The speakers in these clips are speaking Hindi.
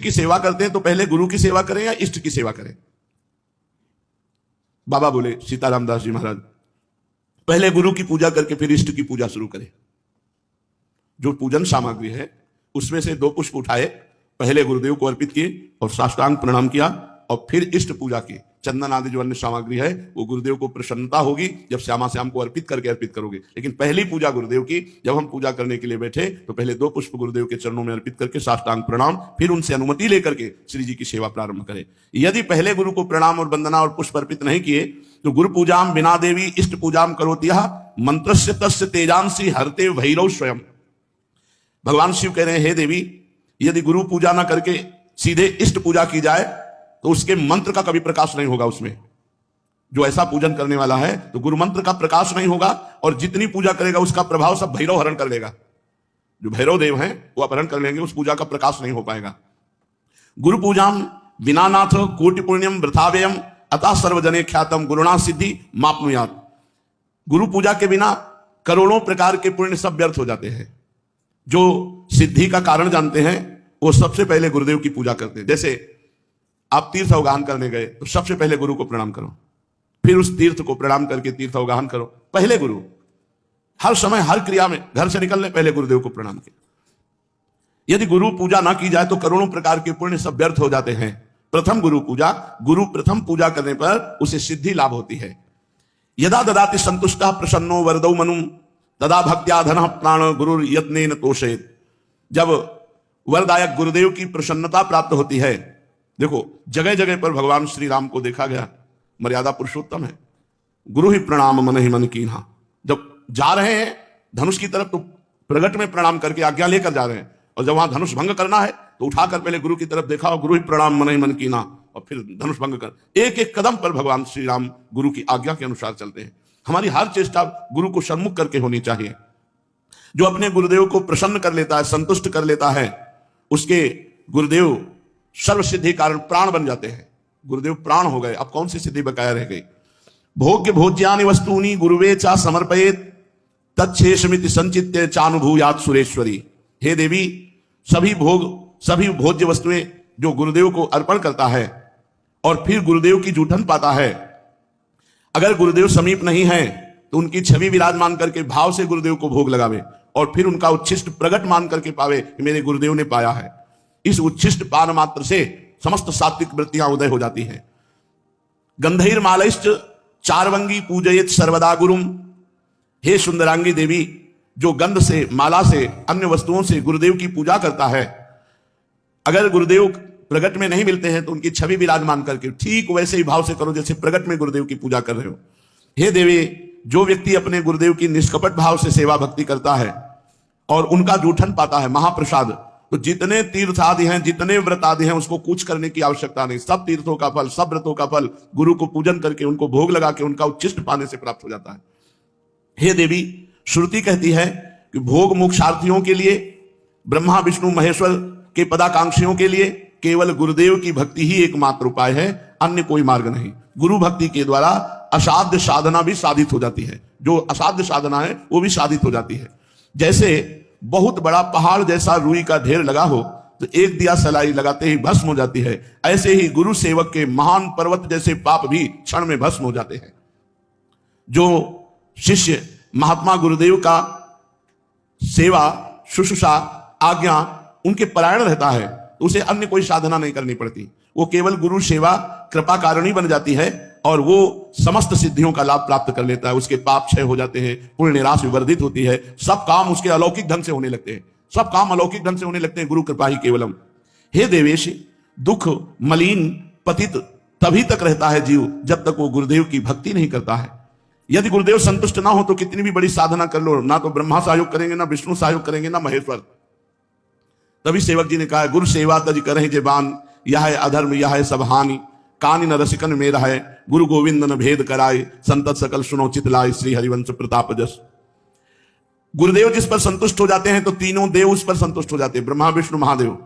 की सेवा करते हैं तो पहले गुरु की सेवा करें या इष्ट की सेवा करें? बाबा बोले, सीताराम दास जी महाराज, पहले गुरु की पूजा करके फिर इष्ट की पूजा शुरू करें। जो पूजन सामग्री है उसमें से 2 पुष्प उठाए, पहले गुरुदेव को अर्पित किए और साष्टांग प्रणाम किया और फिर इष्ट पूजा की। चंदन आदि जो अन्य सामग्री है वो गुरुदेव को प्रसन्नता होगी जब श्यामा श्याम को अर्पित करोगे। लेकिन पहली पूजा गुरुदेव की, जब हम पूजा करने के लिए बैठे तो पहले 2 पुष्प गुरुदेव के चरणों में अर्पित करके साष्टांग प्रणाम, फिर उनसे अनुमति लेकर के श्री जी की सेवा प्रारंभ करें। यदि पहले गुरु को प्रणाम और वंदना और पुष्प अर्पित नहीं किए तो गुरु पूजाम बिना देवी इष्ट पूजाम करोति मंत्रस्य तस्य तेजांसी हरते भैरव स्वयं। भगवान शिव कह रहे हैं, हे देवी, यदि गुरु पूजा ना करके सीधे इष्ट पूजा की जाए तो उसके मंत्र का कभी प्रकाश नहीं होगा। उसमें जो ऐसा पूजन करने वाला है तो गुरु मंत्र का प्रकाश नहीं होगा और जितनी पूजा करेगा उसका प्रभाव सब भैरव हरण कर लेगा। जो भैरव देव हैं वो अपहरण कर लेंगे, उस पूजा का प्रकाश नहीं हो पाएगा। गुरु पूजाम बिना नाथ कोटि पुण्यम वृथाव्ययम अतः सर्वजने ख्यातम गुरुणा सिद्धि मापनुयात। गुरु पूजा के बिना करोड़ों प्रकार के पुण्य सब व्यर्थ हो जाते हैं। जो सिद्धि का कारण जानते हैं वो सबसे पहले गुरुदेव की पूजा करते हैं। जैसे आप तीर्थ अवगाहन करने गए तो सबसे पहले गुरु को प्रणाम करो, फिर उस तीर्थ को प्रणाम करके तीर्थ अवगाहन करो। पहले गुरु, हर समय हर क्रिया में, घर से निकलने पहले गुरुदेव को प्रणाम किया। यदि गुरु पूजा ना की जाए तो करोड़ों प्रकार के पुण्य सब व्यर्थ हो जाते हैं। प्रथम गुरु पूजा, गुरु प्रथम पूजा करने पर उसे सिद्धि लाभ होती है। यदा ददाति संतुष्टः प्रसन्नो वरदौ मनुम तदा भक्त्या धनः प्राण गुरु यत्नेन तोषेत। जब वरदायक गुरुदेव की प्रसन्नता प्राप्त होती है, देखो जगह जगह पर भगवान श्री राम को देखा गया, मर्यादा पुरुषोत्तम है। गुरु ही प्रणाम मन ही मन कीन्हा। जब जा रहे हैं धनुष की तरफ तो प्रगट में प्रणाम करके आज्ञा लेकर जा रहे हैं, और जब वहां धनुष भंग करना है तो उठाकर पहले गुरु की तरफ देखा और गुरु ही प्रणाम मन ही मन कीन्हा, और फिर धनुष भंग कर। एक एक कदम पर भगवान श्री राम गुरु की आज्ञा के अनुसार चलते हैं। हमारी हर चेष्टा गुरु को सन्मुख करके होनी चाहिए। जो अपने गुरुदेव को प्रसन्न कर लेता है, संतुष्ट कर लेता है, उसके गुरुदेव सर्व सिद्धि कारण प्राण बन जाते हैं। गुरुदेव प्राण हो गए, अब कौन सी सिद्धि बकाया रह गई? भोग्य भोज्यानि वस्तूनि गुरुवे चा समर्पयेत तच्छेषमिति संचित्य चानुभूयात सुरेश्वरी। हे देवी, सभी भोज्य वस्तुएं जो गुरुदेव को अर्पण करता है और फिर गुरुदेव की जूठन पाता है, अगर गुरुदेव समीप नहीं है तो उनकी छवि विराजमान करके भाव से गुरुदेव को भोग लगावे और फिर उनका उच्छिष्ट प्रगट मान करके पावे कि मेरे गुरुदेव ने पाया है। इस उच्छिष्ट पान मात्र से समस्त सात्विक वृत्तियां उदय हो जाती हैं। गंधैर मालैश्च चारवंगी पूजयेत सर्वदा गुरुम। हे सुंदरांगी देवी, जो गंध से, माला से, अन्य वस्तुओं से गुरुदेव की पूजा करता है, अगर गुरुदेव प्रगट में नहीं मिलते हैं तो उनकी छवि विराजमान करके ठीक वैसे ही भाव से करो जैसे प्रगट में गुरुदेव की पूजा कर रहे हो। हे देवी, जो व्यक्ति अपने गुरुदेव की निष्कपट भाव से सेवा भक्ति करता है और उनका जूठन पाता है, महाप्रसाद, तो जितने तीर्थ आदि हैं, जितने व्रत आदि हैं, उसको कुछ करने की आवश्यकता नहीं। सब तीर्थों का फल, सब व्रतों का फल गुरु को पूजन करके, उनको भोग लगा के, उनका उच्छिष्ट पाने से प्राप्त हो जाता है। हे देवी, श्रुति कहती है कि भोग मोक्षार्थियों के लिए, ब्रह्मा विष्णु महेश्वर के पदाकांक्षियों के लिए केवल गुरुदेव की भक्ति ही एकमात्र उपाय है, अन्य कोई मार्ग नहीं। गुरु भक्ति के द्वारा असाध्य साधना भी साधित हो जाती है। जो असाध्य साधना है वो भी साधित हो जाती है। जैसे बहुत बड़ा पहाड़ जैसा रुई का ढेर लगा हो तो एक दिया सलाई लगाते ही भस्म हो जाती है, ऐसे ही गुरु सेवक के महान पर्वत जैसे पाप भी क्षण में भस्म हो जाते हैं। जो शिष्य महात्मा गुरुदेव का सेवा, शुश्रूषा, आज्ञा उनके परायण रहता है तो उसे अन्य कोई साधना नहीं करनी पड़ती। वो केवल गुरु सेवा कृपा कारिणी बन जाती है और वो समस्त सिद्धियों का लाभ प्राप्त कर लेता है। उसके पाप क्षय हो जाते हैं, पुण्य राशि वर्धित होती है, सब काम उसके अलौकिक ढंग से होने लगते हैं। सब काम अलौकिक ढंग से होने लगते हैं, गुरु कृपा ही केवलम। हे देवेश, दुख मलिन पतित तभी तक रहता है जीव जब तक वो गुरुदेव की भक्ति नहीं करता है। यदि गुरुदेव संतुष्ट ना हो तो कितनी भी बड़ी साधना कर लो, ना तो ब्रह्मा सहयोग करेंगे, ना विष्णु सहयोग करेंगे, ना महेश्वर। तभी सेवक जी ने कहा, गुरु सेवा तज करहि जेबान, यह है अधर्म यह है सब हानि, कानि न रसिकन मेरा है, गुरु गोविंद न भेद कराए, संतत सकल सुनो चितलाय, श्री हरिवंश प्रताप जस। गुरुदेव जिस पर संतुष्ट हो जाते हैं तो तीनों देव उस पर संतुष्ट हो जाते हैं, ब्रह्मा विष्णु महादेव,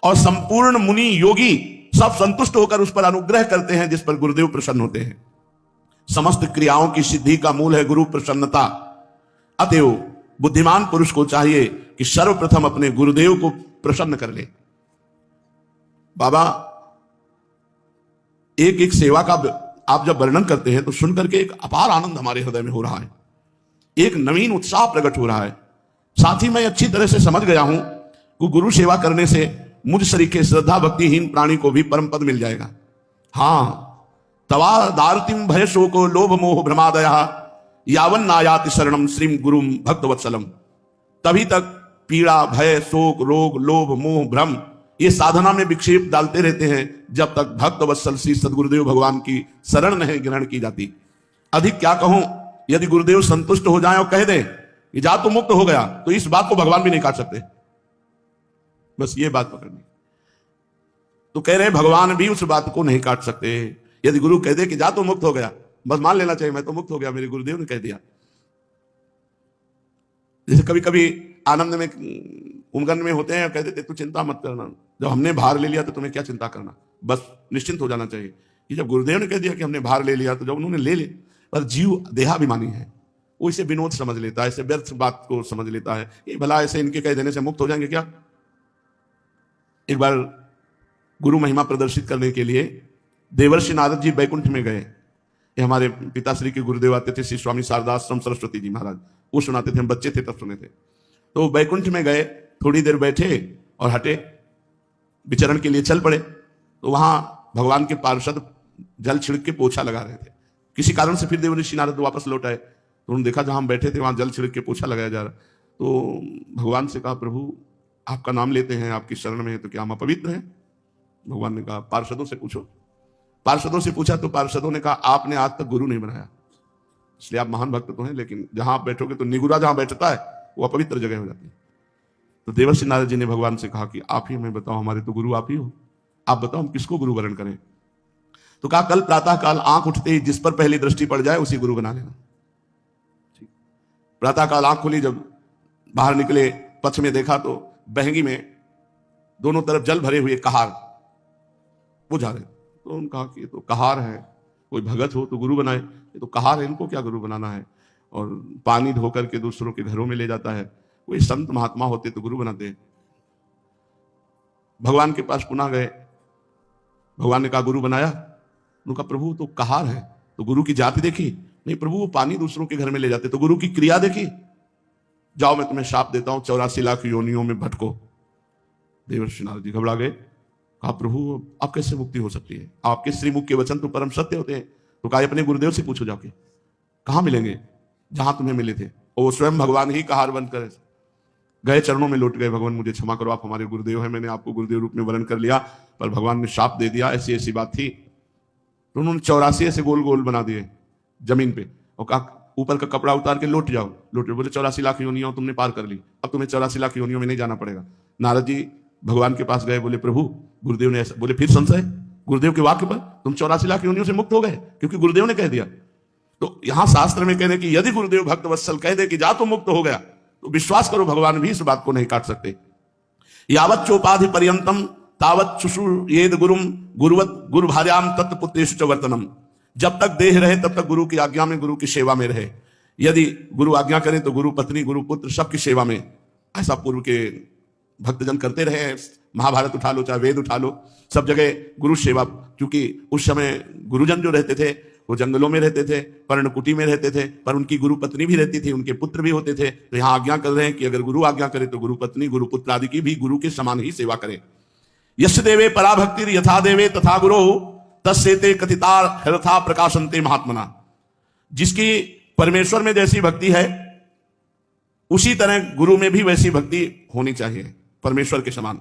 और संपूर्ण मुनि योगी सब संतुष्ट होकर उस पर अनुग्रह करते हैं जिस पर गुरुदेव प्रसन्न होते हैं। समस्त क्रियाओं की सिद्धि का मूल है गुरु प्रसन्नता। अतएव बुद्धिमान पुरुष को चाहिए कि सर्वप्रथम अपने गुरुदेव को प्रसन्न कर ले। बाबा एक एक सेवा का आप जब वर्णन करते हैं तो सुन करके एक अपार आनंद हमारे हृदय में हो रहा है, एक नवीन उत्साह प्रकट हो रहा है। साथ ही मैं अच्छी तरह से समझ गया हूं कि गुरु सेवा करने से मुझ सरीखे श्रद्धा भक्तिहीन प्राणी को भी परम पद मिल जाएगा। हां, तवा दारतिम भय शोको लोभ मोह भ्रमादया यावन नायाति शरणम श्रीम गुरुम भक्तवत्सलम। तभी तक पीड़ा भय शोक रोग लोभ मोह भ्रम ये साधना में विक्षेप डालते रहते हैं जब तक भक्त वत्सल श्री सदगुरुदेव भगवान की शरण नहीं ग्रहण की जाती। अधिक क्या कहूं, यदि गुरुदेव संतुष्ट हो जाएं और कह दें कि जा तो मुक्त हो गया, तो इस बात को भगवान भी नहीं काट सकते। बस ये बात पकड़नी। तो कह रहे भगवान भी उस बात को नहीं काट सकते। यदि गुरु कह दे कि जा तो मुक्त हो गया, बस मान लेना चाहिए मैं तो मुक्त हो गया, मेरे गुरुदेव ने कह दिया। जैसे कभी कभी आनंद में उमगन में होते हैं, कहते थे तू चिंता मत करना, जब हमने भार ले लिया तो तुम्हें क्या चिंता करना, बस निश्चिंत हो जाना चाहिए। कि जब गुरुदेव ने कह दिया कि हमने भार ले लिया, तो जब उन्होंने ले ले, पर जीव देहाभिमानी है, वो इसे विनोद समझ लेता है, इसे व्यर्थ बात को समझ लेता है। ये भला ऐसे इनके कह देने से मुक्त हो जाएंगे क्या? एक बार गुरु महिमा प्रदर्शित करने के लिए देवर्षि नारद जी बैकुंठ में गए। ये हमारे पिताश्री के गुरुदेव आते थे, श्री स्वामी शारदाश्रम सरस्वती जी महाराज, वो सुनाते थे, हम बच्चे थे तब सुने थे। तो बैकुंठ में गए, थोड़ी देर बैठे और हटे, विचरण के लिए चल पड़े। तो वहां भगवान के पार्षद जल छिड़क के पोछा लगा रहे थे। किसी कारण से फिर देवर्षि नारद वापस लौट आए, तो उन्होंने देखा जहां हम बैठे थे वहां जल छिड़क के पोछा लगाया जा रहा। तो भगवान से कहा, प्रभु आपका नाम लेते हैं, आपकी शरण में है, तो क्या हम अपवित्र हैं? भगवान ने कहा पार्षदों से पूछो। पार्षदों से पूछा तो पार्षदों ने कहा आपने आज तक गुरु नहीं बनाया, इसलिए आप महान भक्त तो हैं, लेकिन जहां आप बैठोगे तो निगुरा जहां बैठता है वो अपवित्र जगह हो जाती है। तो देवर्षि नारद जी ने भगवान से कहा कि आप ही हमें बताओ, हमारे तो गुरु आप ही हो, आप बताओ हम किसको गुरु वरण करें? तो कहा कल प्रातः काल आंख उठते ही जिस पर पहली दृष्टि पड़ जाए उसी गुरु बना लेना। प्रातः काल आंख खुली, जब बाहर निकले, पथ में देखा तो बहंगी में दोनों तरफ जल भरे हुए कहार वो जा रहे। तो उन्होंने कहा कि ये तो कहार है, कोई भगत हो तो गुरु बनाए, ये तो कहार है, इनको क्या गुरु बनाना है? और पानी धो करके दूसरों के घरों में ले जाता है, कोई संत महात्मा होते तो गुरु बनाते। भगवान के पास पुनः गए, भगवान ने कहा गुरु बनाया? उन्होंने कहा प्रभु तो कहार है, तो गुरु की जाति देखी? नहीं प्रभु, वो पानी दूसरों के घर में ले जाते। तो गुरु की क्रिया देखी? जाओ मैं तुम्हें शाप देता हूं, 84 लाख योनियों में भटको। देवर्षि नारद जी घबरा गए, कहा प्रभु अब कैसे मुक्ति हो सकती है? आपके श्रीमुख के वचन तो परम सत्य होते हैं। तो कहा अपने गुरुदेव से पूछो जाके, कहां मिलेंगे? जहां तुम्हें मिले थे। और वो स्वयं भगवान ही कहार बन कर गए, चरणों में लौट गए, भगवान मुझे क्षमा करो, आप हमारे गुरुदेव हैं, मैंने आपको गुरुदेव रूप में वर्ण कर लिया, पर भगवान ने शाप दे दिया, ऐसी ऐसी बात थी। तो उन्होंने 84 ऐसे गोल गोल बना दिए जमीन पे, और कहा ऊपर का कपड़ा उतार के लौट जाओ। लौट बोले 84 लाख योनियों तुमने पार कर ली, अब तुम्हें 84 लाख योनियों में नहीं जाना पड़ेगा। नारद जी भगवान के पास गए, बोले प्रभु गुरुदेव ने ऐसा बोले, फिर संशय गुरुदेव के वाक्य पर, तुम 84 लाख योनियों से मुक्त हो गए क्योंकि गुरुदेव ने कह दिया। तो यहां शास्त्र में कहने कि यदि गुरुदेव भक्त वत्सल कह दे कि जा तो मुक्त हो गया, तो विश्वास करो भगवान भी इस बात को नहीं काट सकते। यावत चोपाधि पर्यंतम तावत शुश्रूषेद गुरुम गुरुवत गुरु भार्याम तत्पुत्रेषु च वर्तनम। जब तक देह रहे तब तक गुरु की आज्ञा में, गुरु की सेवा में रहे। यदि गुरु आज्ञा करें तो गुरु पत्नी गुरु पुत्र सबकी सेवा में। ऐसा पूर्व के भक्तजन करते रहे हैं। महाभारत उठा लो, चाहे वेद उठा लो, सब जगह गुरु सेवा। क्योंकि उस समय गुरुजन जो रहते थे वो जंगलों में रहते थे, पर्णकुटी में रहते थे, पर उनकी गुरु पत्नी भी रहती थी, उनके पुत्र भी होते थे। तो यहाँ आज्ञा कर रहे हैं कि अगर गुरु आज्ञा करे तो गुरु पत्नी गुरु पुत्र आदि की भी गुरु के समान ही सेवा करें। यश देवे पराभक्ति यथा देवे तथा गुरु तस्सेते कथितार हरथा प्रकाशनते महात्मना। जिसकी परमेश्वर में जैसी भक्ति है उसी तरह गुरु में भी वैसी भक्ति होनी चाहिए, परमेश्वर के समान।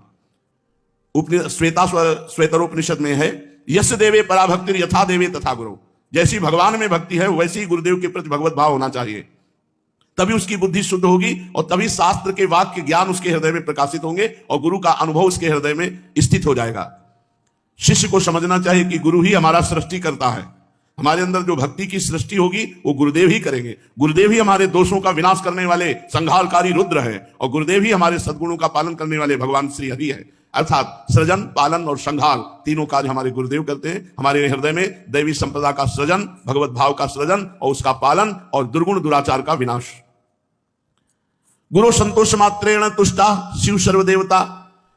श्वेतरोपनिषद में है यश देवे पराभक्ति यथा देवे तथा गुरु। जैसी भगवान में भक्ति है वैसी गुरुदेव के प्रति भगवत भाव होना चाहिए, तभी उसकी बुद्धि शुद्ध होगी और तभी शास्त्र के वाक्य ज्ञान उसके हृदय में प्रकाशित होंगे और गुरु का अनुभव उसके हृदय में स्थित हो जाएगा। शिष्य को समझना चाहिए कि गुरु ही हमारा सृष्टि करता है। हमारे अंदर जो भक्ति की सृष्टि होगी वो गुरुदेव ही करेंगे। गुरुदेव ही हमारे दोषों का विनाश करने वाले संहारकारी रुद्र है और गुरुदेव ही हमारे सद्गुणों का पालन करने वाले भगवान श्री हरि है। अर्थात सृजन, पालन और संहार तीनों कार्य हमारे गुरुदेव करते हैं। हमारे हृदय में दैवी संपदा का सृजन, भगवत भाव का सृजन और उसका पालन और दुर्गुण दुराचार का विनाश। गुरु संतोष मात्रेण तुष्टा शिव सर्वदेवता।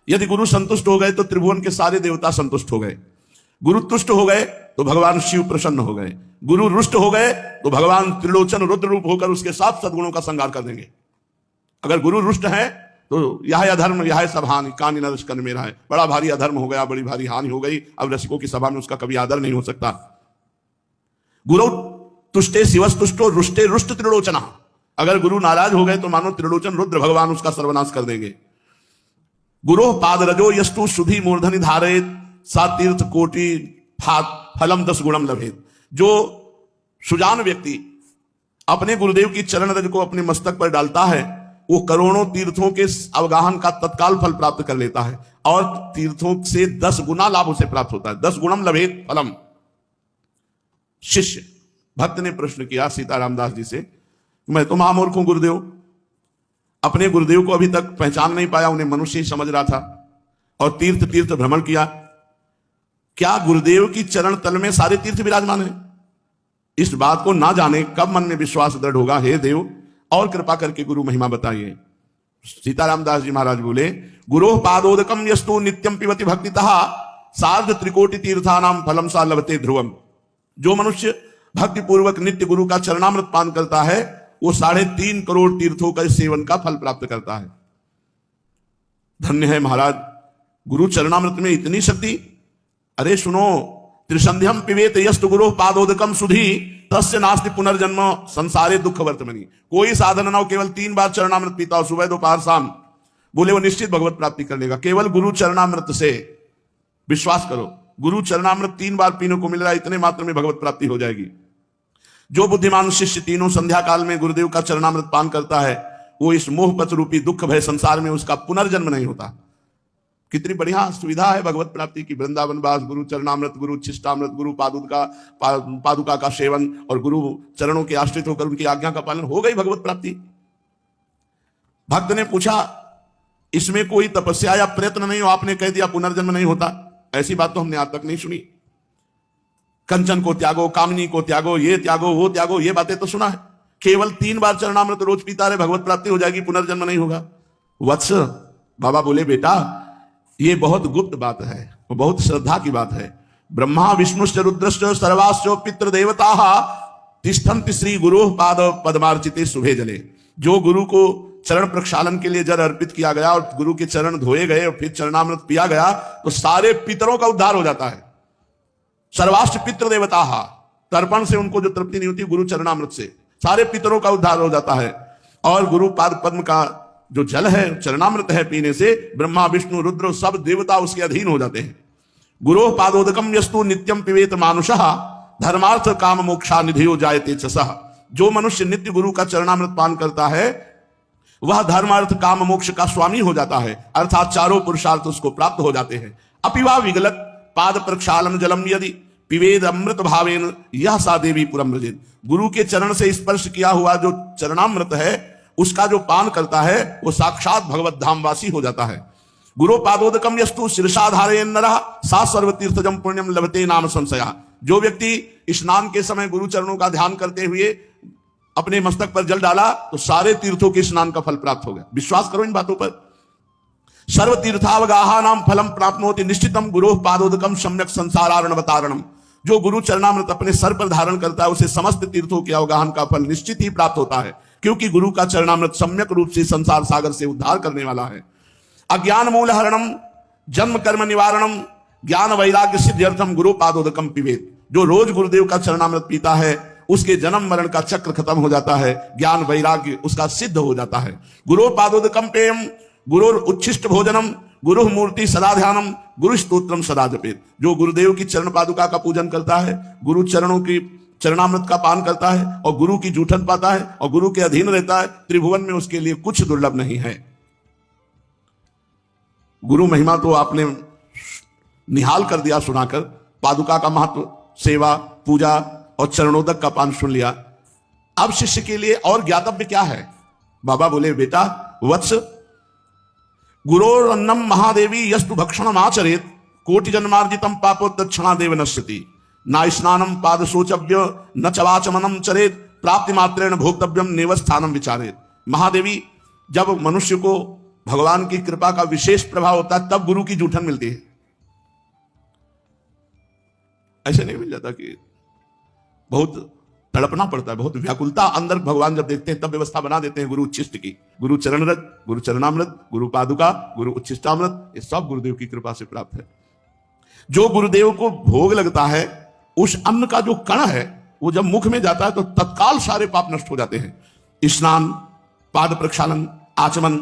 यदि गुरु संतुष्ट हो गए तो त्रिभुवन के सारे देवता संतुष्ट हो गए, गुरु तुष्ट हो गए तो भगवान शिव प्रसन्न हो गए, गुरु रुष्ट हो गए तो भगवान त्रिलोचन रुद्र रूप होकर उसके साथ सद्गुणों का संगार कर देंगे। अगर गुरु रुष्ट है तो यह अधर्म, यह सब हानि, कान न रस मेरा है, बड़ा भारी अधर्म हो गया, बड़ी भारी हानि हो गई, अब रसिकों की सभा में उसका कभी आदर नहीं हो सकता। गुरु तुष्टे शिवस्तुष्टो रुष्टे रुष्ट त्रिलोचना, अगर गुरु नाराज हो गए तो मानो त्रिलोचन रुद्र भगवान उसका सर्वनाश कर देंगे। गुरु पाद रजो यस्तु सुधि मूर्धनि धारेत सा तीर्थ कोटि फलम 10 गुणम लभेत। जो सुजान व्यक्ति अपने गुरुदेव की चरण रज को अपने मस्तक पर डालता है वो करोड़ों तीर्थों के अवगाहन का तत्काल फल प्राप्त कर लेता है और तीर्थों से 10 गुना लाभ उसे प्राप्त होता है। 10 गुणम लभेत फलम। शिष्य भक्त ने प्रश्न किया सीताराम दास जी से, मैं तो महामूर्ख हूं गुरुदेव, अपने गुरुदेव को अभी तक पहचान नहीं पाया, उन्हें मनुष्य ही समझ रहा था और तीर्थ तीर्थ भ्रमण किया, क्या गुरुदेव की चरण तल में सारे तीर्थ विराजमान है? इस बात को ना जाने कब मन में विश्वास दृढ़ होगा। हे देव और कृपा करके गुरु महिमा बताइए। सीताराम दास जी महाराज बोले, गुरो पादोदकम यस्तु नित्यम पिबति भक्तितः सार्ध त्रिकोटि तीर्थानाम फलम सा लभते ध्रुवम। जो मनुष्य भक्ति पूर्वक नित्य गुरु का चरणामृत पान करता है वो 3.5 करोड़ तीर्थों का सेवन का फल प्राप्त करता है। धन्य है महाराज, गुरु चरणामृत में इतनी शक्ति। अरे सुनो, त्रिसंध्यम पिबेत यस्तु गुरु पादोदकम सुधी तस्य नास्ति पुनर्जन्म संसारे दुख वर्तमनी। कोई साधन ना हो, केवल 3 बार चरणामृत पीता हो, सुबह दोपहर शाम, बोले वो निश्चित भगवत प्राप्ति कर लेगा। केवल गुरु चरणामृत से, विश्वास करो, गुरु चरणामृत 3 बार पीने को मिल रहा है, इतने मात्र में भगवत प्राप्ति हो जाएगी। जो बुद्धिमान शिष्य तीनों संध्या काल में गुरुदेव का चरणामृत पान करता है वो इस मोहपत रूपी दुख भय संसार में उसका पुनर्जन्म नहीं होता। कितनी बढ़िया सुविधा है भगवत प्राप्ति की। वृंदावन वास, गुरु चरणामृत, गुरु छिष्टामृत, गुरु पादुका का सेवन और गुरु चरणों के आश्रित होकर उनकी आज्ञा का पालन, हो गई भगवत प्राप्ति। भक्त ने पूछा, इसमें कोई तपस्या या प्रयत्न नहीं हो, आपने कह दिया पुनर्जन्म नहीं होता। ऐसी बात तो हमने आज तक नहीं सुनी। कंचन को त्यागो, कामनी को त्यागो, ये त्यागो, वो त्यागो, ये बातें तो सुना है। केवल 3 बार चरणामृत रोज पीता रहे, भगवत प्राप्ति हो जाएगी, पुनर्जन्म नहीं होगा। वत्स, बाबा बोले, बेटा ये बहुत गुप्त बात है, बहुत श्रद्धा की बात है। ब्रह्मा विष्णुश्च रुद्रश्च सर्वाश्च पितृ देवता तिष्ठन्ति श्री गुरु पाद पद्मार्चिते शुभे जले। जो गुरु को चरण प्रक्षालन के लिए जल अर्पित किया गया और गुरु के चरण धोए गए और फिर चरणामृत पिया गया तो सारे पितरों का उद्धार हो जाता है। सर्वाष्ट पितृ देवता, तर्पण से उनको जो तृप्ति नहीं होती, गुरु चरणामृत से सारे पितरों का उद्धार हो जाता है। और गुरु पाद पद्म का जो जल है, चरणामृत है, पीने से ब्रह्मा विष्णु रुद्र सब देवता उसके अधीन हो जाते हैं। गुरु पादोदकम यस्तु नित्यम पिबेत मानुषः धर्मार्थ काम मोक्षा निधियो जायते चसः। जो मनुष्य नित्य गुरु का चरणामृत पान करता है वह धर्मार्थ काम मोक्ष का स्वामी हो जाता है, अर्थात चारों पुरुषार्थ उसको प्राप्त हो जाते हैं। अपिवा विगलत पाद प्रक्षालन जलम यदि पिबेद अमृत भावेन यह सा देवी पुरम रजेत। गुरु के चरण से स्पर्श किया हुआ जो चरणामृत है उसका जो पान करता है वो साक्षात भगवत धामवासी हो जाता है। गुरु पादोदकम यस्तु शीर्षाधारे नरः सा सर्वतीर्थजम पुण्यम लभते नाम संशया। जो व्यक्ति स्नान के समय गुरु चरणों का ध्यान करते हुए अपने मस्तक पर जल डाला तो सारे तीर्थों के स्नान का फल प्राप्त हो गया। विश्वास करो इन बातों पर। सर्व तीर्थावगाहा नाम फलम प्राप्नोति निश्चितम गुरु पादोदकम सम्यक संसारारणवतारणम। जो गुरु चरणामृत अपने सर पर धारण करता है उसे समस्त तीर्थों के अवगाहन का फल निश्चित ही प्राप्त होता है, क्योंकि गुरु का चरणामृत सम्यक रूप से संसार सागर से उद्धार करने वाला है। अज्ञान मूल हरणम जन्म कर्म निवारणम ज्ञान वैराग्य सिद्ध्यर्थम गुरु पादोदकम पिबेत। जो रोज गुरुदेव का चरणामृत पीता है उसके जन्म मरण का चक्र खत्म हो जाता है, ज्ञान वैराग्य उसका सिद्ध हो जाता है। गुरु पादोदकम पेयम गुरु उच्छिष्ट भोजनम गुरु मूर्ति सदा ध्यानम गुरु स्तोत्रम सदा जपेत। जो गुरुदेव की चरण पादुका का पूजन करता है, गुरु चरणों की चरणामृत का पान करता है और गुरु की जूठन पाता है और गुरु के अधीन रहता है, त्रिभुवन में उसके लिए कुछ दुर्लभ नहीं है। गुरु महिमा तो आपने निहाल कर दिया सुनाकर, पादुका का महत्व, सेवा, पूजा और चरणोदक का पान सुन लिया। अब शिष्य के लिए और ज्ञातव्य क्या है? बाबा बोले, बेटा वत्स, गुरोरन्नम महादेवी यस्तु भक्षणम आचरेत कोटि जन्मार्जितम पापो दक्षिणा देव नश्यति। न स्नानम पाद शोचव्य न चवाचमनम चरेत प्राप्ति मात्रेण भोक्तव्यम नेव स्थानम विचारेत। महादेवी जब मनुष्य को भगवान की कृपा का विशेष प्रभाव होता है, तब गुरु की जूठन मिलती है। ऐसे नहीं मिल जाता कि बहुत तड़पना पड़ता है, बहुत व्याकुलता अंदर भगवान जब देखते हैं तब व्यवस्था बना देते हैं गुरु उच्छिष्ट की। गुरु चरणरज, गुरु चरणामृत, गुरु पादुका, गुरु उच्छिष्टामृत, ये सब गुरुदेव की कृपा से प्राप्त है। जो गुरुदेव को भोग लगता है, उस अन्न का जो कण है वो जब मुख में जाता है तो तत्काल सारे पाप नष्ट हो जाते हैं। स्नान, पाद प्रक्षालन, आचमन,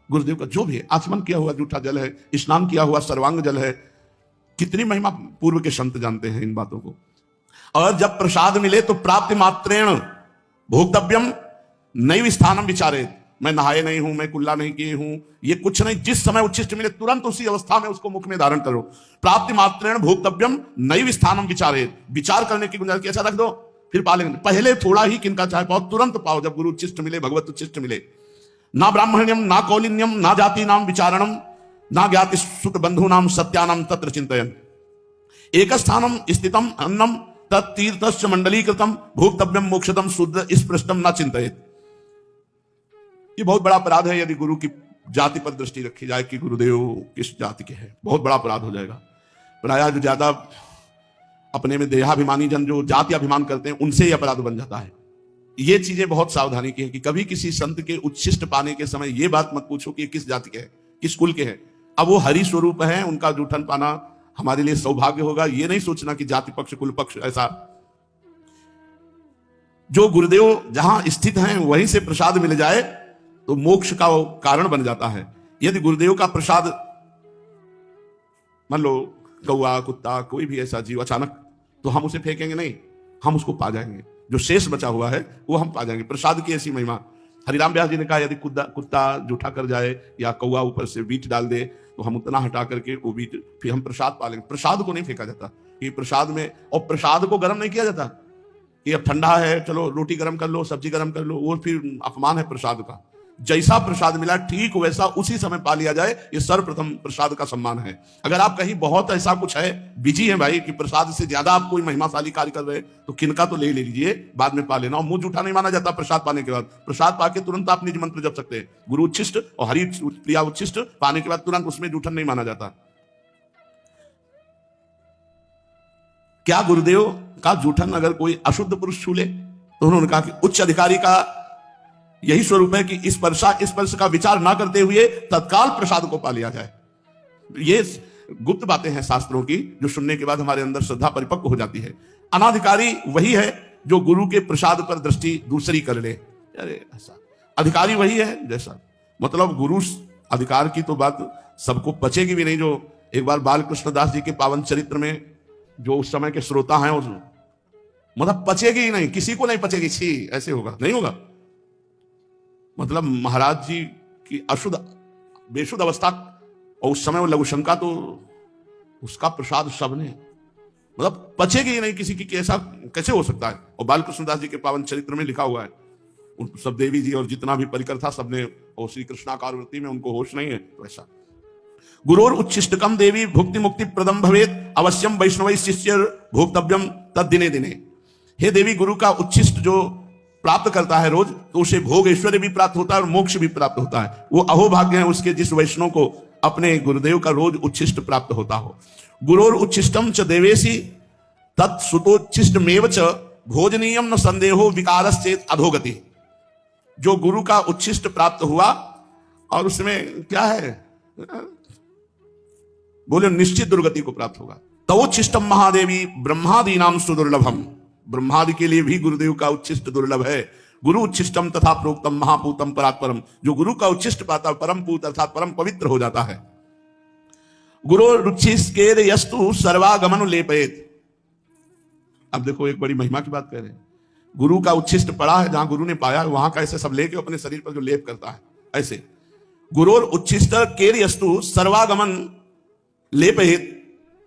गुरुदेव का जो भी है, आचमन किया हुआ जूठा जल है, स्नान किया हुआ सर्वांग जल है। कितनी महिमा पूर्व के संत जानते हैं इन बातों को। और जब प्रसाद मिले तो प्राप्ति मात्रेण भोक्तव्यम नैव स्थानम विचारे। मैं नहाए नहीं हूं, मैं कुल्ला नहीं किए हूं, ये कुछ नहीं, जिस समय उच्छिष्ट मिले तुरंत उसी अवस्था में उसको मुख में धारण करो। प्राप्ति मात्रेण भोक्तव्यम नैव स्थानम विचारे, विचार करने की गुंजाइश, कैसा रख दो फिर पा लेंगे। पहले थोड़ा ही किनका चाहे पाओ, तुरंत पाओ जब गुरु उच्छिष्ट मिले, भगवत उच्छिष्ट मिले। ना ब्राह्मण्यम, ना कौलिन्यम, ना जाति नाम विचारणम, ना ज्ञाति सुत बंधु नाम सत्यानाम तत्र चिंतयन। एक स्थानम स्थितम अन्नम तत्तीर्थस्य मंडलीकृतम भोक्तव्यम मोक्षतम शुद्ध स्पृष्टम न चिंतयेत। ये बहुत बड़ा अपराध है यदि गुरु की जाति पर दृष्टि रखी जाए कि गुरुदेव किस जाति के हैं, बहुत बड़ा अपराध हो जाएगा। प्रायः जो ज्यादा अपने में देहाभिमानी जन जो जाति अभिमान करते हैं उनसे ही अपराध बन जाता है। ये चीजें बहुत सावधानी की है कि कभी किसी संत के उच्छिष्ट पाने के समय ये बात मत पूछो कि किस जाति के है, किस कुल के हैं। अब वो हरि स्वरूप है, उनका जूठन पाना हमारे लिए सौभाग्य होगा, ये नहीं सोचना कि जाति पक्ष कुल पक्ष ऐसा। जो गुरुदेव जहां स्थित हैं वहीं से प्रसाद मिल जाए तो मोक्ष का वो कारण बन जाता है। यदि गुरुदेव का प्रसाद, मान लो कौआ, कुत्ता, कोई भी ऐसा जीव अचानक, तो हम उसे फेंकेंगे नहीं, हम उसको पा जाएंगे। जो शेष बचा हुआ है वो हम पा जाएंगे। प्रसाद की ऐसी महिमा। हरिराम व्यास जी ने कहा यदि कुत्ता जूठा कर जाए या कौआ ऊपर से बीट डाल दे तो हम उतना हटा करके वो बीट फिर हम प्रसाद पा लेंगे। प्रसाद को नहीं फेंका जाता कि प्रसाद में, और प्रसाद को गर्म नहीं किया जाता कि अब ठंडा है चलो रोटी गर्म कर लो, सब्जी गर्म कर लो, वो फिर अपमान है प्रसाद का। जैसा प्रसाद मिला ठीक वैसा उसी समय पा लिया जाए, ये सर्वप्रथम प्रसाद का सम्मान है। अगर आप कहीं बहुत ऐसा कुछ है, बिजी है भाई कि प्रसाद से ज्यादा आप कोई महिमाशाली कार्य कर रहे तो किनका तो ले लीजिए, बाद में पा लेना। और मुंह जूठा नहीं माना जाता प्रसाद पाने के बाद। प्रसाद पाके तुरंत आप निज मंत्र जप सकते हैं। गुरु उच्छिष्ट और हरि प्रिया उच्छिष्ट पाने के बाद तुरंत उसमें जूठन नहीं माना जाता। क्या गुरुदेव का जूठन अगर कोई अशुद्ध पुरुष छू ले तो उन्होंने कहा कि उच्च अधिकारी का यही स्वरूप है कि स्पर्श का विचार ना करते हुए तत्काल प्रसाद को पा लिया जाए। ये गुप्त बातें हैं शास्त्रों की जो सुनने के बाद हमारे अंदर श्रद्धा परिपक्व हो जाती है। अनाधिकारी वही है जो गुरु के प्रसाद पर दृष्टि दूसरी कर ले। अरे ऐसा अधिकारी वही है जैसा, मतलब गुरु अधिकार की तो बात सबको पचेगी भी नहीं। जो एक बार बाल कृष्णदास जी के पावन चरित्र में जो उस समय के श्रोता हैं उस मतलब पचेगी ही नहीं, किसी को नहीं पचेगी। छी ऐसे होगा, नहीं होगा। मतलब महाराज जी की अशुद्ध बेशुद्ध अवस्था, और उस समय वो लघुशंका, तो उसका प्रसाद सबने, मतलब पचेगी ही नहीं किसी की, ऐसा कैसे हो सकता है। और बालकृष्णदास जी के पावन चरित्र में लिखा हुआ है, उन सब देवी जी और जितना भी परिकर था सबने, और श्री कृष्णाकार वृत्ति में उनको होश नहीं है। तो ऐसा गुरोर उच्छिष्टकम देवी भुक्ति मुक्ति प्रदम भवेत अवश्यम वैष्णव शिष्य भोक्तव्यम तद दिने दिने। हे देवी, गुरु का उच्छिष्ट जो प्राप्त करता है रोज, तो उसे भोग ऐश्वर्य भी प्राप्त होता है और मोक्ष भी प्राप्त होता है। वो अहोभाग्य है उसके जिस वैष्णव को अपने गुरुदेव का रोज उच्छिष्ट प्राप्त होता हो। गुरोर उच्छिष्टम च देवेशी तत्सुतोच्छिष्टमेव च भोजनीयम न संदेहो विकारश्चेत अधोगति। जो गुरु का उच्छिष्ट प्राप्त हुआ और उसमें क्या है, बोले निश्चित दुर्गति को प्राप्त होगा। तवोच्छिष्टम महादेवी ब्रह्मादि नाम सुदुर्लभम। ब्रह्मादि के लिए भी गुरुदेव का उच्छिष्ट दुर्लभ है। गुरु उच्छिष्टम तथा प्रोक्तम महापूतम परात्परम। जो गुरु का उच्छिष्ट पाता परम पूत अर्थात परम पवित्र हो जाता है। गुरु रुचिस्केर यस्तु सर्वागमन लेपयेत। अब देखो एक बड़ी महिमा की बात कह रहे हैं। गुरु का उच्छिष्ट पड़ा है, जहां गुरु ने पाया वहां का ऐसे सब लेके अपने शरीर पर जो लेप करता है ऐसे। गुरोर उच्छिष्ट केर यस्तु सर्वागमन लेपयेत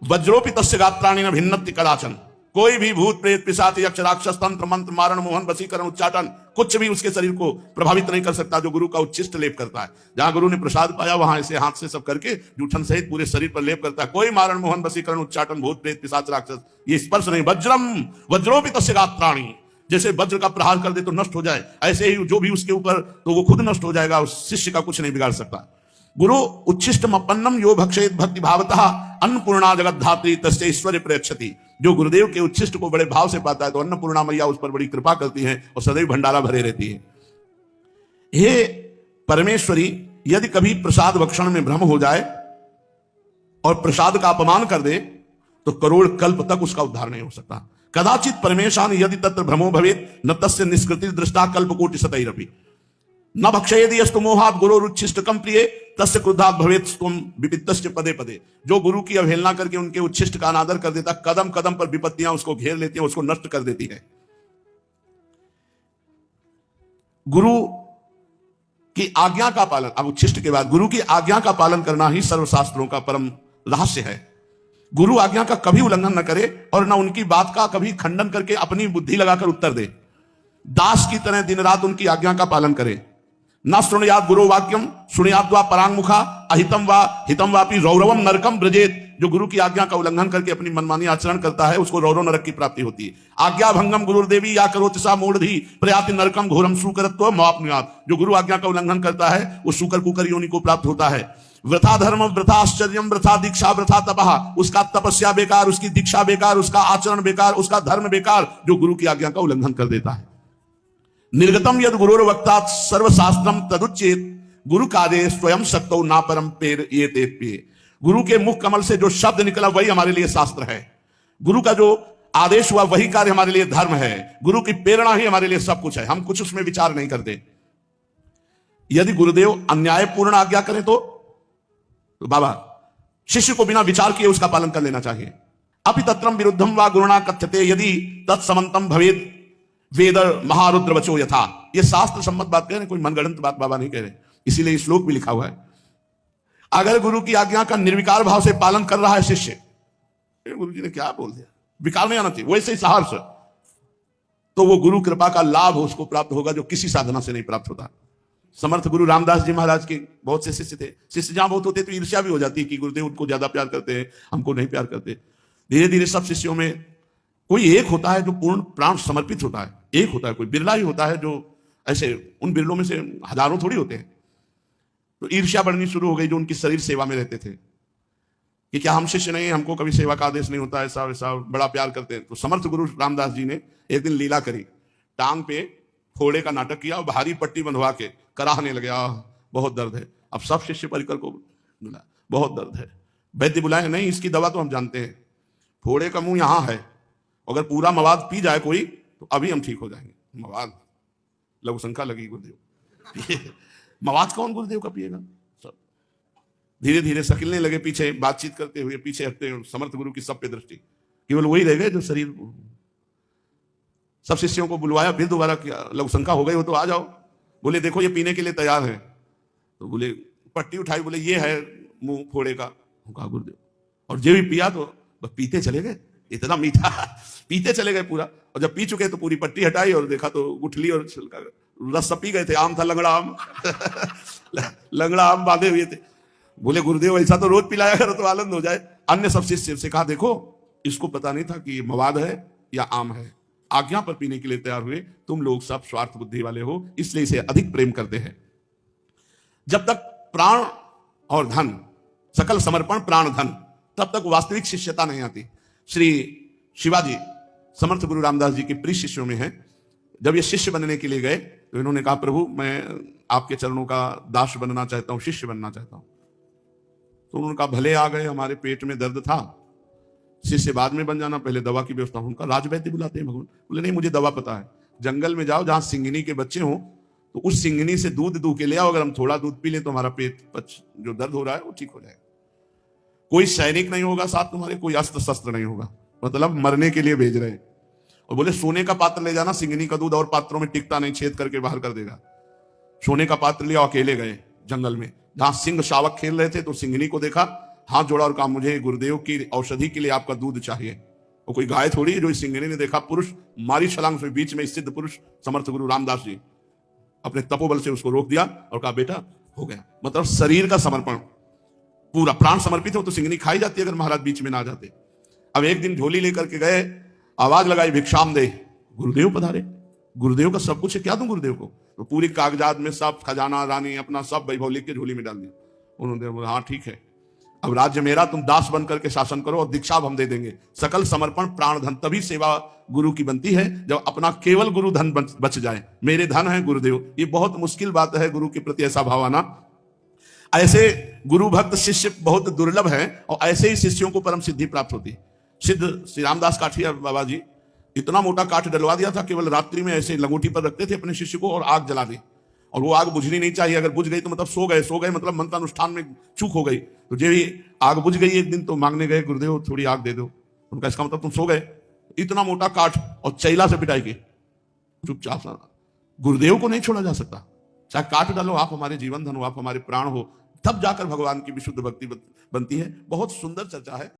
वज्रोपि तस्य गात्राणि न भिन्नति कदाचन। कोई भी भूत प्रेत पिशाच यक्ष राक्षस तंत्र मंत्र मारण मोहन वशीकरण उच्चाटन कुछ भी उसके शरीर को प्रभावित नहीं कर सकता जो गुरु का उच्छिष्ट लेप करता है। जहां गुरु ने प्रसाद पाया वहां ऐसे हाथ से सब करके जूठन सहित पूरे शरीर पर लेप करता है। कोई मारण मोहन वशीकरण उच्चाटन भूत प्रेत पिशाच राक्षस ये स्पर्श नहीं। वज्रम वज्रोपि तस्य गात्राणि। जैसे वज्र का प्रहार कर दे तो नष्ट हो जाए, ऐसे ही जो भी उसके ऊपर तो वो खुद नष्ट हो जाएगा, उस शिष्य का कुछ नहीं बिगाड़ सकता। गुरु उच्छिष्टम अपन्नम यो भक्षेत भक्ति भावतः अन्नपूर्णा जगत धात्री तस्य ऐश्वर्य प्रयच्छति। जो गुरुदेव के उच्छिष्ट को बड़े भाव से पाता है तो अन्नपूर्णा मैया उस पर बड़ी कृपा करती है और सदैव भंडारा भरे रहती है। हे परमेश्वरी, यदि कभी प्रसाद भक्षण में भ्रम हो जाए और प्रसाद का अपमान कर दे तो करोड़ कल्प तक उसका उद्धार नहीं हो सकता। कदाचित परमेशान यदि तत्र भ्रमो भवेत न तस्य निष्कृति दृष्टा कल्पकोटि सतैरपि न भक्षयेदि यस्तु मोहात् गुरोरुच्छिष्टकम प्रिय तस्य क्रुद्धात् भवेत् तुम विपित्तस्य पदे पदे। जो गुरु की अवहेलना करके उनके उच्छिष्ट का अनादर कर देता, कदम कदम पर विपत्तियां उसको घेर लेती हैं, उसको नष्ट कर देती है। गुरु की आज्ञा का पालन, अब उच्छिष्ट के बाद गुरु की आज्ञा का पालन करना ही सर्वशास्त्रों का परम रहस्य है। गुरु आज्ञा का कभी उल्लंघन न करे और न उनकी बात का कभी खंडन करके अपनी बुद्धि लगाकर उत्तर दे। दास की तरह दिन रात उनकी आज्ञा का पालन करे। न शृणुयात् गुरु वाक्यम शृणुयात् वा परांगमुखा अहितम वा हितम वापि रौरवम नरकम ब्रजेत। जो गुरु की आज्ञा का उल्लंघन करके अपनी मनमानी आचरण करता है उसको रौरव नरक की प्राप्ति होती है। आज्ञा भंगम गुरुदेवी या करोति सा मूढ़धि प्रयाति नरकम घोरम सुकरत्व मापनुयात्। जो गुरु आज्ञा का उल्लंघन करता है वो सुकर कुकर योनि को प्राप्त होता है। वृथा धर्म वृथा आश्चर्यम वृथा दीक्षा वृथा तपः। उसका तपस्या बेकार, उसकी दीक्षा बेकार, उसका आचरण बेकार, उसका धर्म बेकार जो गुरु की आज्ञा का उल्लंघन कर देता है। निर्गतम यद गुरुर्वक्ता सर्वशास्त्रम तदुच्चेत गुरु कार्य स्वयं शक्तो ना परम पेर ये तेप्ये। गुरु के मुख कमल से जो शब्द निकला वही हमारे लिए शास्त्र है। गुरु का जो आदेश हुआ वही कार्य हमारे लिए धर्म है। गुरु की प्रेरणा ही हमारे लिए सब कुछ है। हम कुछ उसमें विचार नहीं करते। यदि गुरुदेव अन्यायपूर्ण आज्ञा करें तो बाबा शिष्य को बिना विचार किए उसका पालन कर लेना चाहिए। अपि तत्रम विरुद्धम वा गुरुणा कथ्यते यदि तत्समंतम भवेद वेद महारुद्र वचो यथा। ये शास्त्र सम्मत बात कह रहे हैं, कोई मनगढ़ंत बात बाबा नहीं कह रहे। इसीलिए श्लोक भी लिखा हुआ है। अगर गुरु की आज्ञा का निर्विकार भाव से पालन कर रहा है शिष्य, गुरु जी ने क्या बोल दिया, विकार नहीं आना चाहिए, वैसे ही सहर्ष, तो वो गुरु कृपा का लाभ उसको प्राप्त होगा जो किसी साधना से नहीं प्राप्त होता। समर्थ गुरु रामदास जी महाराज के बहुत से शिष्य थे। शिष्य जहां बहुत होते तो ईर्ष्या भी हो जाती है कि गुरुदेव उनको ज्यादा प्यार करते हैं, हमको नहीं प्यार करते। धीरे धीरे सब शिष्यों में कोई एक होता है जो पूर्ण प्राण समर्पित होता है। एक होता है, कोई बिरला ही होता है जो ऐसे, उन बिरलों में से हजारों थोड़ी होते हैं। तो ईर्ष्या बढ़नी शुरू हो गई जो उनकी शरीर सेवा में रहते थे कि क्या हम शिष्य नहीं, हमको कभी सेवा का आदेश नहीं होता, ऐसा वैसा, बड़ा प्यार करते हैं। तो समर्थ गुरु रामदास जी ने एक दिन लीला करी, टांग पे फोड़े का नाटक किया और भारी पट्टी बंधवा के कराहने लगे, बहुत दर्द है। अब सब शिष्य परिकर को बोला बहुत दर्द है। वैद्य बुलाए, नहीं इसकी दवा तो हम जानते हैं, फोड़े का मुंह यहां है, अगर पूरा मवाद पी जाए कोई तो अभी हम ठीक हो जाएंगे। मवाद, लघु शंका लगी गुरुदेव, मवाद कौन गुरुदेव का पिएगा। सब धीरे धीरे सकिलने लगे, पीछे बातचीत करते हुए पीछे हटते हुए। समर्थ गुरु की सब पे दृष्टि, केवल वही रह गए जो शरीर। सब शिष्यों को बुलवाया, फिर दोबारा किया, लघु शंका हो गई हो तो आ जाओ। बोले देखो ये पीने के लिए तैयार है। तो बोले पट्टी उठाई, बोले ये है मुंह फोड़े का। कहा गुरुदेव, और जो भी पिया तो बस पीते चले गए, इतना मीठा पीते चले गए पूरा। और जब पी चुके तो पूरी पट्टी हटाई और देखा तो गुठली और छिलका रस सब पी गए थे। आम था लंगड़ा आम लंगड़ा आम बांधे हुए थे। बोले गुरुदेव ऐसा तो रोज पिलाया करो तो आनंद हो जाए। अन्य सब शिष्य से कहा देखो इसको पता नहीं था कि ये मवाद है या आम है, आज्ञा पर पीने के लिए तैयार हुए। तुम लोग सब स्वार्थ बुद्धि वाले हो, इसलिए इसे अधिक प्रेम करते हैं। जब तक प्राण और धन, सकल समर्पण प्राण धन, तब तक वास्तविक शिष्यता नहीं आती। श्री शिवाजी समर्थ गुरु रामदास जी के प्रिय शिष्यों में है। जब ये शिष्य बनने के लिए गए तो इन्होंने कहा प्रभु मैं आपके चरणों का दास बनना चाहता हूं, शिष्य बनना चाहता हूं। तो उन्होंने कहा भले आ गए, हमारे पेट में दर्द था, शिष्य बाद में बन जाना, पहले दवा की व्यवस्था। उनका राजवैद्य बुलाते हैं भगवान। बोले नहीं मुझे दवा पता है, जंगल में जाओ जहां सिंगनी के बच्चे हों तो उस सिंगनी से दूध दूह के ले आओ, अगर हम थोड़ा दूध पी ले तो हमारा पेट जो दर्द हो रहा है वो ठीक हो जाएगा। कोई सैनिक नहीं होगा साथ तुम्हारे, कोई अस्त्र शस्त्र नहीं होगा, मतलब मरने के लिए भेज रहे हैं। और बोले सोने का पात्र ले जाना, सिंगनी का दूध और पात्रों में टिकता नहीं, छेद करके बाहर कर देगा। सोने का पात्र लिया, अकेले गए जंगल में जहां सिंह शावक खेल रहे थे। तो सिंगनी को देखा, हाथ जोड़ा और कहा मुझे गुरुदेव की औषधि के लिए आपका दूध चाहिए। और कोई गाय थोड़ी जो सिंगनी ने देखा, पुरुष मारी छलांग से, बीच में सिद्ध पुरुष समर्थ गुरु रामदास जी अपने तपोबल से उसको रोक दिया और कहा बेटा हो गया। मतलब शरीर का समर्पण, पूरा प्राण समर्पित हो तो सिंगनी खाई जाती अगर महाराज बीच में ना जाते। अब एक दिन झोली लेकर के गए, आवाज लगाई भिक्षाम दे, गुरुदेव पधारे। गुरुदेव का सब कुछ है, क्या दूं गुरुदेव को। तो पूरी कागजात में सब खजाना रानी अपना सब वैभव लिख के झोली में डाल दिया। उन्होंने बोला हाँ ठीक है, अब राज्य मेरा, तुम दास बन करके शासन करो और दीक्षा हम दे देंगे, सकल समर्पण प्राण धन। तभी सेवा गुरु की बनती है जब अपना केवल गुरु धन बच जाए। मेरे धन है गुरुदेव, ये बहुत मुश्किल बात है गुरु के प्रति ऐसा भाव आना। ऐसे गुरु भक्त शिष्य बहुत दुर्लभ है और ऐसे ही शिष्यों को परम सिद्धि प्राप्त होती है। सिद्ध श्री रामदास काठिया बाबा जी इतना मोटा काठ डलवा दिया था, केवल रात्रि में ऐसे लंगोटी पर रखते थे अपने शिष्य को और आग जला दी, और वो आग बुझनी नहीं चाहिए, अगर बुझ गई तो मतलब सो गए मतलब मंत्र अनुष्ठान में चूक हो गई। तो जो भी आग बुझ गई एक दिन तो मांगने गए, गुरुदेव थोड़ी आग दे दो, उनका इसका मतलब तुम सो गए। इतना मोटा काठ और चैला से पिटाई की, चुपचाप। गुरुदेव को नहीं छोड़ा जा सकता, चाहे काट डालो, आप हमारे जीवन धन हो, आप हमारे प्राण हो, तब जाकर भगवान की विशुद्ध भक्ति बनती है। बहुत सुंदर चर्चा है।